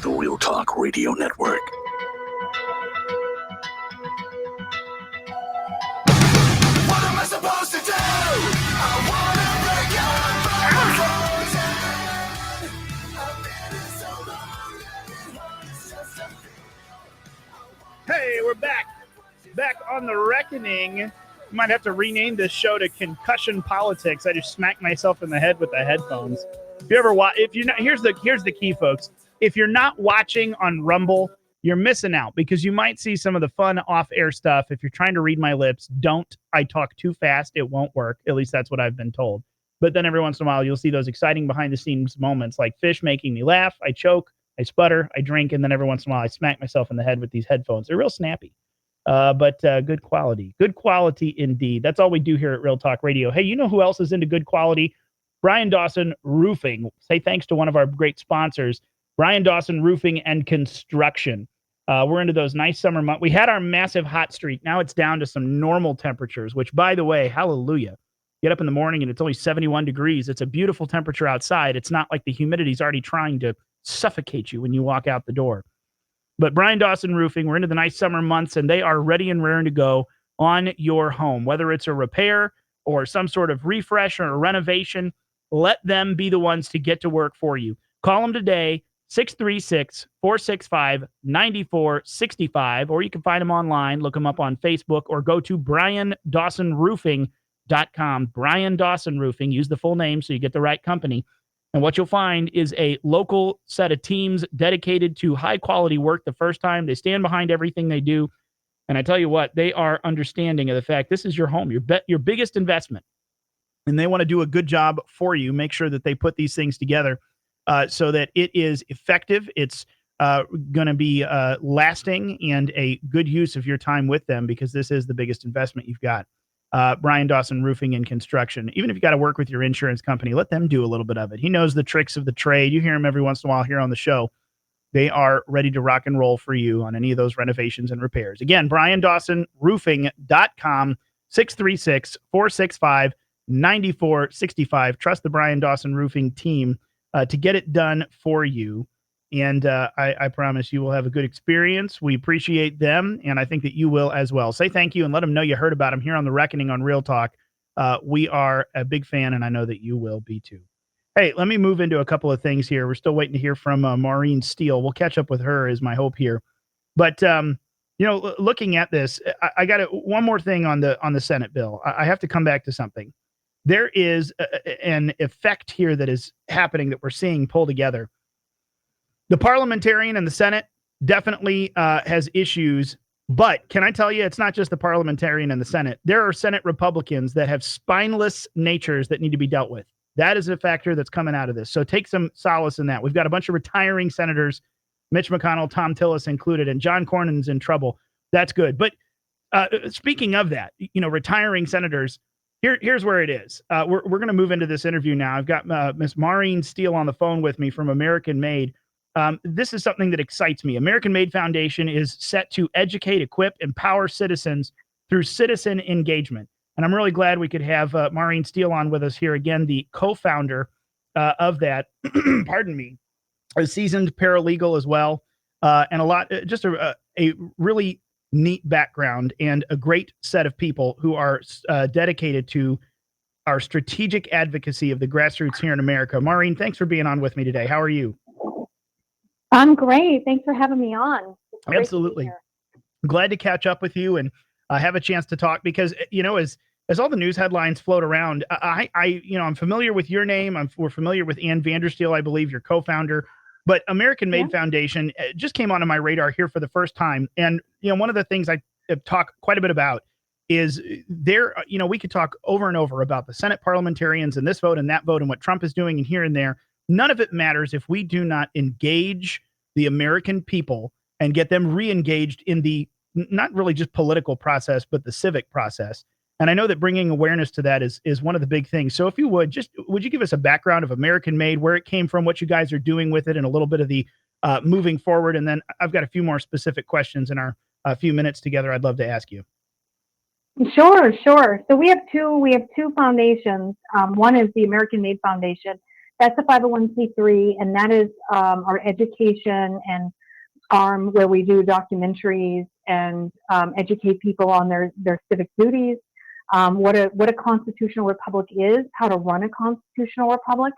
the Real Talk Radio Network. What am I supposed to do? I wanna break your bones. I've been in so long that it hurts just to feel. Hey, we're back. Back on the reckoning. Might have to rename this show to Concussion Politics. I just smacked myself in the head with the headphones. If you ever watch, if you're not, here's the key, folks. If you're not watching on Rumble, you're missing out because you might see some of the fun off-air stuff. If you're trying to read my lips, don't. I talk too fast. It won't work. At least that's what I've been told. But then every once in a while, you'll see those exciting behind-the-scenes moments like Fish making me laugh. I choke, I sputter, I drink, and then every once in a while, I smack myself in the head with these headphones. They're real snappy. But good quality. Good quality indeed. That's all we do here at Real Talk Radio. Hey, you know who else is into good quality? Brian Dawson Roofing. Say thanks to one of our great sponsors, Brian Dawson Roofing and Construction. We're into those nice summer months. We had our massive hot streak. Now it's down to some normal temperatures, which, by the way, hallelujah. Get up in the morning and it's only 71 degrees. It's a beautiful temperature outside. It's not like the humidity's already trying to suffocate you when you walk out the door. But Brian Dawson Roofing, we're into the nice summer months, and they are ready and raring to go on your home. Whether it's a repair or some sort of refresh or a renovation, let them be the ones to get to work for you. Call them today, 636-465-9465, or you can find them online, look them up on Facebook, or go to BrianDawsonRoofing.com. Brian Dawson Roofing, use the full name so you get the right company. And what you'll find is a local set of teams dedicated to high-quality work the first time. They stand behind everything they do. And I tell you what, they are understanding of the fact this is your home, your biggest investment. And they want to do a good job for you. Make sure that they put these things together so that it is effective. It's going to be lasting and a good use of your time with them because this is the biggest investment you've got. Brian Dawson Roofing and Construction. Even if you got to work with your insurance company, let them do a little bit of it. He knows the tricks of the trade. You hear him every once in a while here on the show. They are ready to rock and roll for you on any of those renovations and repairs. Again, BrianDawsonRoofing.com, 636-465-9465. Trust the Brian Dawson Roofing team to get it done for you. And I promise you will have a good experience. We appreciate them, and I think that you will as well. Say thank you and let them know you heard about them here on The Reckoning on Real Talk. We are a big fan, and I know that you will be too. Hey, let me move into a couple of things here. We're still waiting to hear from Maureen Steele. We'll catch up with her is my hope here. But, looking at this, I got one more thing on the Senate bill. I have to come back to something. There is an effect here that is happening that we're seeing pull together. The parliamentarian in the Senate definitely has issues, but can I tell you, it's not just the parliamentarian in the Senate. There are Senate Republicans that have spineless natures that need to be dealt with. That is a factor that's coming out of this. So take some solace in that. We've got a bunch of retiring senators, Mitch McConnell, Tom Tillis included, and John Cornyn's in trouble. That's good. But speaking of that, retiring senators, here's where it is. We're going to move into this interview now. I've got Miss Maureen Steele on the phone with me from American Made. This is something that excites me. American Made Foundation is set to educate, equip, empower citizens through citizen engagement. And I'm really glad we could have Maureen Steele on with us here again, the co-founder of that, pardon me, a seasoned paralegal as well, and just a really neat background and a great set of people who are dedicated to our strategic advocacy of the grassroots here in America. Maureen, thanks for being on with me today. How are you? I'm great. Thanks for having me on. Absolutely. Glad to catch up with you and have a chance to talk because, as all the news headlines float around, I'm familiar with your name. We're familiar with Ann Vandersteel, I believe, your co-founder. But American Made Foundation just came onto my radar here for the first time. And, one of the things I talk quite a bit about is we could talk over and over about the Senate parliamentarians and this vote and that vote and what Trump is doing and here and there. None of it matters if we do not engage the American people and get them re-engaged in the not really just political process, but the civic process. And I know that bringing awareness to that is one of the big things. So if you would you give us a background of American Made, where it came from, what you guys are doing with it, and a little bit of the moving forward. And then I've got a few more specific questions in our few minutes together I'd love to ask you. Sure. So we have two foundations. One is the American Made Foundation. That's a 501c3, and that is our education and arm where we do documentaries and educate people on their civic duties, what a constitutional republic is, how to run a constitutional republic,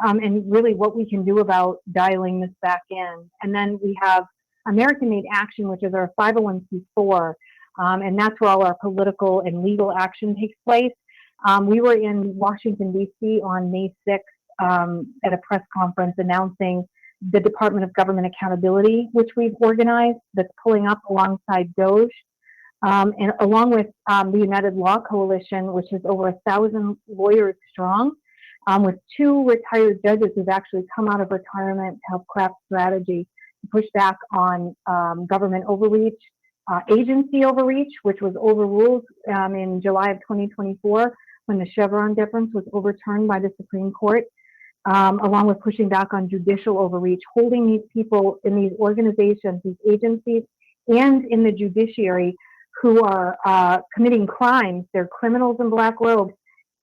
and really what we can do about dialing this back in. And then we have American Made Action, which is our 501c4, and that's where all our political and legal action takes place. We were in Washington, D.C. on May 6th at a press conference announcing the Department of Government Accountability, which we've organized, that's pulling up alongside DOJ, and along with the United Law Coalition, which is over 1,000 lawyers strong, with 2 retired judges who've actually come out of retirement to help craft strategy to push back on government overreach, agency overreach, which was overruled in July of 2024 when the Chevron deference was overturned by the Supreme Court, along with pushing back on judicial overreach, holding these people in these organizations, these agencies, and in the judiciary who are committing crimes. They're criminals in black robes,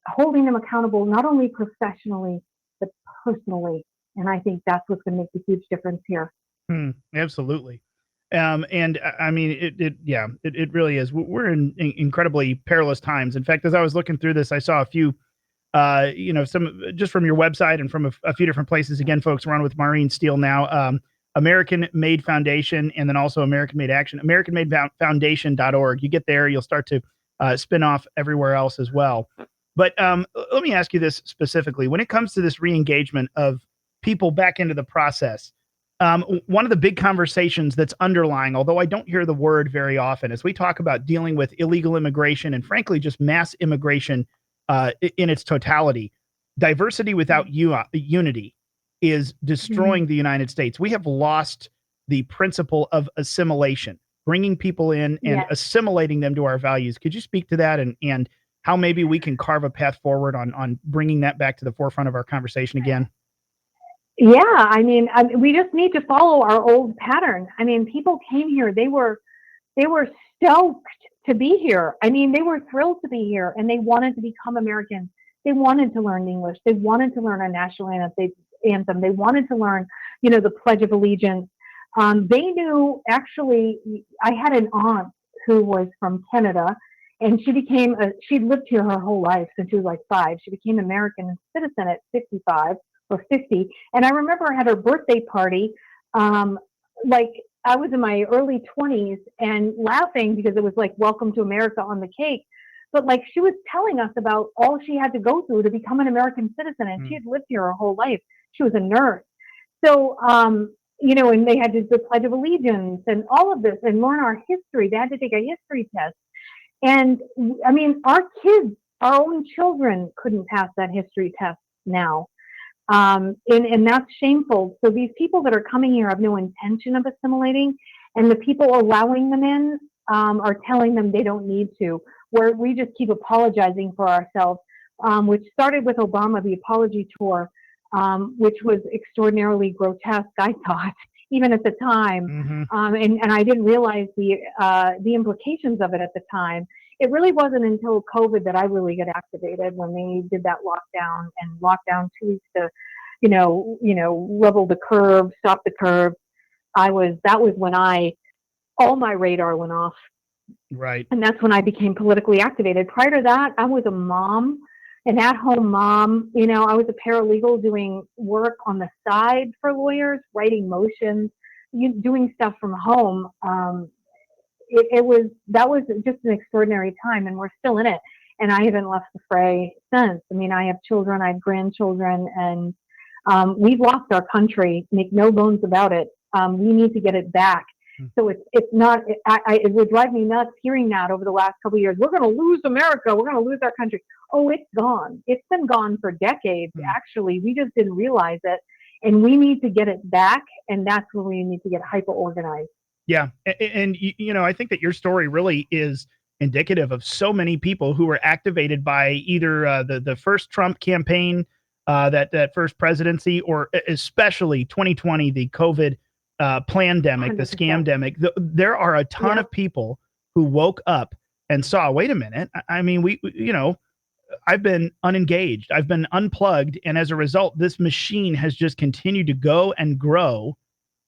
holding them accountable not only professionally, but personally. And I think that's what's going to make the huge difference here. Absolutely. And I mean, it really is. We're in incredibly perilous times. In fact, as I was looking through this, I saw a few, some just from your website and from a few different places. Again, folks, we're on with Maureen Steele now, American Made Foundation, and then also American Made Action, AmericanMadeFoundation.org. You get there, you'll start to spin off everywhere else as well. But let me ask you this specifically. When it comes to this re-engagement of people back into the process, one of the big conversations that's underlying, although I don't hear the word very often, as we talk about dealing with illegal immigration and frankly, just mass immigration in its totality, diversity without unity is destroying the United States. We have lost the principle of assimilation, bringing people in and assimilating them to our values. Could you speak to that and how maybe we can carve a path forward on bringing that back to the forefront of our conversation again? Yeah, I mean, we just need to follow our old pattern. I mean, people came here; they were stoked to be here. I mean, they were thrilled to be here, and they wanted to become Americans. They wanted to learn English. They wanted to learn our national anthem. They wanted to learn, the Pledge of Allegiance. They knew. Actually, I had an aunt who was from Canada, and she'd lived here her whole life since she was like 5. She became an American citizen at 55. Or 50. And I remember at her birthday party, like I was in my early 20s and laughing because it was like Welcome to America on the cake. But like she was telling us about all she had to go through to become an American citizen. And she had lived here her whole life. She was a nurse. So, and they had to do the Pledge of Allegiance and all of this and learn our history. They had to take a history test. And I mean, our kids, our own children couldn't pass that history test now. And that's shameful. So these people that are coming here have no intention of assimilating, and the people allowing them in are telling them they don't need to, where we just keep apologizing for ourselves, which started with Obama, the apology tour, which was extraordinarily grotesque, I thought, even at the time. And I didn't realize the implications of it at the time. It really wasn't until COVID that I really got activated when they did that lockdown and lockdown 2 weeks to, level the curve, stop the curve. That was when all my radar went off. Right. And that's when I became politically activated. Prior to that, I was a mom, an at-home mom. I was a paralegal doing work on the side for lawyers, writing motions, doing stuff from home. That was just an extraordinary time, and we're still in it. And I haven't left the fray since. I mean, I have children, I have grandchildren, and we've lost our country. Make no bones about it. We need to get it back. So it's not. It would drive me nuts hearing that over the last couple of years. We're going to lose America. We're going to lose our country. Oh, it's gone. It's been gone for decades. Actually, we just didn't realize it, and we need to get it back. And that's where we need to get hyper organized. Yeah. And I think that your story really is indicative of so many people who were activated by either the first Trump campaign, that first presidency, or especially 2020, the COVID plandemic, 100%. The scamdemic. There are a ton of people who woke up and saw, wait a minute. I mean, we I've been unengaged. I've been unplugged. And as a result, this machine has just continued to go and grow.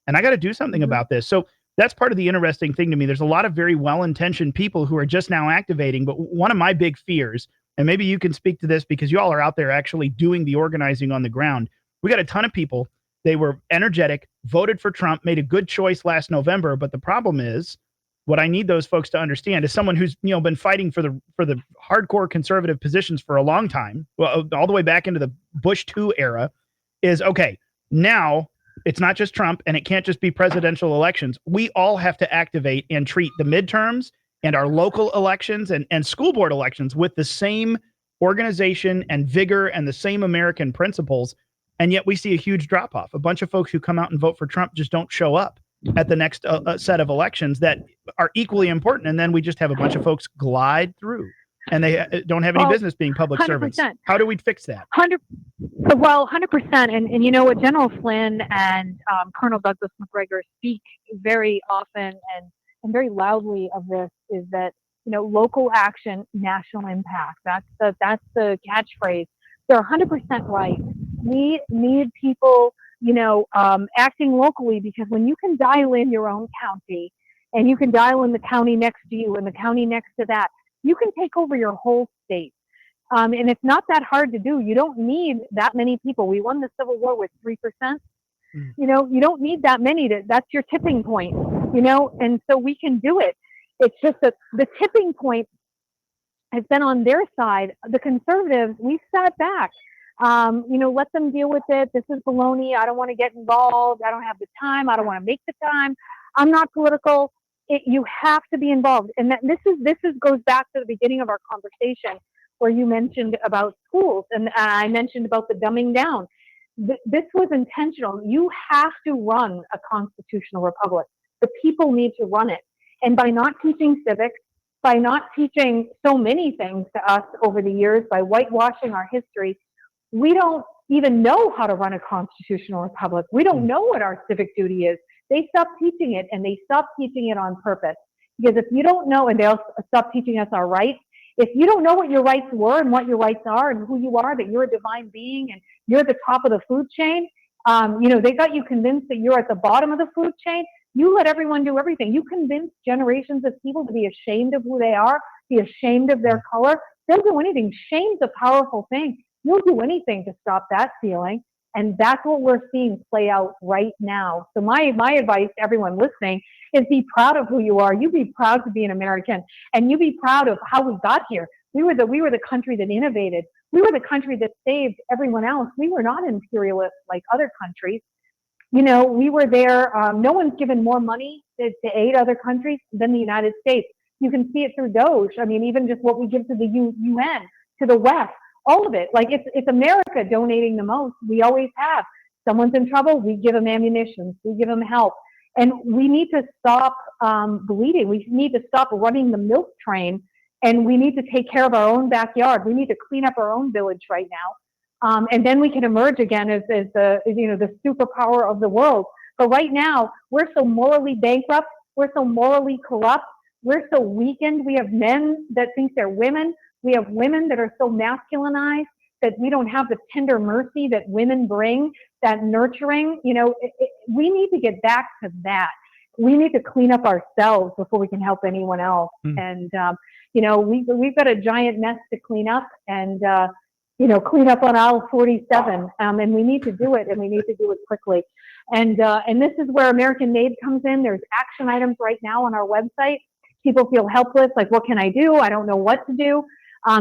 And I got to do something about this. So that's part of the interesting thing to me. There's a lot of very well-intentioned people who are just now activating. But one of my big fears, and maybe you can speak to this because you all are out there actually doing the organizing on the ground. We got a ton of people. They were energetic, voted for Trump, made a good choice last November. But the problem is, what I need those folks to understand is someone who's been fighting for the hardcore conservative positions for a long time, well, all the way back into the Bush 2 era, is okay. Now it's not just Trump, and it can't just be presidential elections. We all have to activate and treat the midterms and our local elections and school board elections with the same organization and vigor and the same American principles. And yet we see a huge drop off. A bunch of folks who come out and vote for Trump just don't show up at the next set of elections that are equally important. And then we just have a bunch of folks glide through, and they don't have any business being public 100%. servants. How do we fix that? 100%. Well, 100%. And you know what General Flynn and Colonel Douglas McGregor speak very often and very loudly of this is that, local action, national impact. That's the catchphrase. They're 100% right. We need people, acting locally, because when you can dial in your own county and you can dial in the county next to you and the county next to that, you can take over your whole state. And it's not that hard to do. You don't need that many people. We won the Civil War with 3%. You don't need that many. That's your tipping point, and so we can do it. It's just that the tipping point has been on their side. The conservatives, we sat back. Let them deal with it. This is baloney. I don't want to get involved. I don't have the time. I don't want to make the time. I'm not political. You have to be involved. And this goes back to the beginning of our conversation where you mentioned about schools and I mentioned about the dumbing down. This was intentional. You have to run a constitutional republic. The people need to run it. And by not teaching civics, by not teaching so many things to us over the years, by whitewashing our history, we don't even know how to run a constitutional republic. We don't know what our civic duty is. They stopped teaching it, and they stopped teaching it on purpose. Because if you don't know, and they'll stop teaching us our rights, if you don't know what your rights were and what your rights are and who you are, that you're a divine being and you're at the top of the food chain, they got you convinced that you're at the bottom of the food chain. You let everyone do everything. You convince generations of people to be ashamed of who they are, be ashamed of their color. They'll do anything. Shame's a powerful thing. You'll do anything to stop that feeling. And that's what we're seeing play out right now. So my advice to everyone listening is be proud of who you are. You be proud to be an American, and you be proud of how we got here. We were the country that innovated. We were the country that saved everyone else. We were not imperialist like other countries. We were there. No one's given more money to aid other countries than the United States. You can see it through Doge. I mean, even just what we give to the UN, to the West, all of it. Like it's America donating the most. We always have. Someone's in trouble, we give them ammunition, we give them help. And we need to stop bleeding. We need to stop running the milk train, and we need to take care of our own backyard. We need to clean up our own village right now. And then we can emerge again as the superpower of the world. But right now, we're so morally bankrupt. We're so morally corrupt. We're so weakened. We have men that think they're women. We have women that are so masculinized that we don't have the tender mercy that women bring, that nurturing. We need to get back to that. We need to clean up ourselves before we can help anyone else. And, we've got a giant mess to clean up, and, clean up on aisle 47. And we need to do it, and we need to do it quickly. And this is where American Made comes in. There's action items right now on our website. People feel helpless, like, what can I do? I don't know what to do.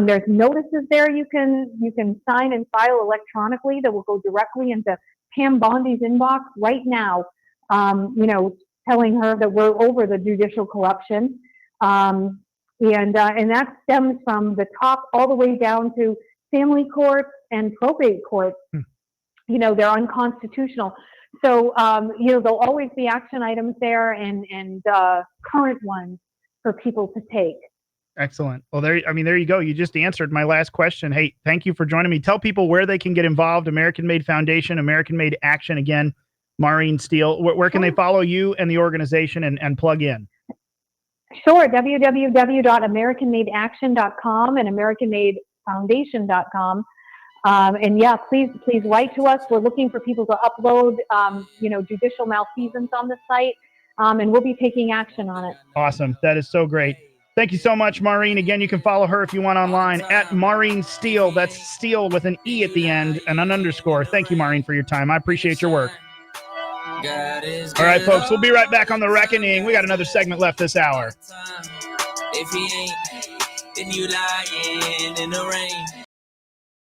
There's notices there you can sign and file electronically that will go directly into Pam Bondi's inbox right now, telling her that we're over the judicial corruption. And that stems from the top all the way down to family courts and probate courts. They're unconstitutional. So, there'll always be action items there and current ones for people to take. Excellent. Well, there you go. You just answered my last question. Hey, thank you for joining me. Tell people where they can get involved. American Made Foundation, American Made Action. Again, Maureen Steele. Where can they follow you and the organization and plug in? Sure. www.americanmadeaction.com and American Made foundation.com. And yeah, please write to us. We're looking for people to upload, judicial malfeasance on the site, and we'll be taking action on it. Awesome. That is so great. Thank you so much, Maureen. Again, you can follow her if you want online at Maureen Steele. That's Steele with an E at the end and an underscore. Thank you, Maureen, for your time. I appreciate your work. All right, folks, we'll be right back on The Reckoning. We got another segment left this hour. If he ain't, then you lying in the rain.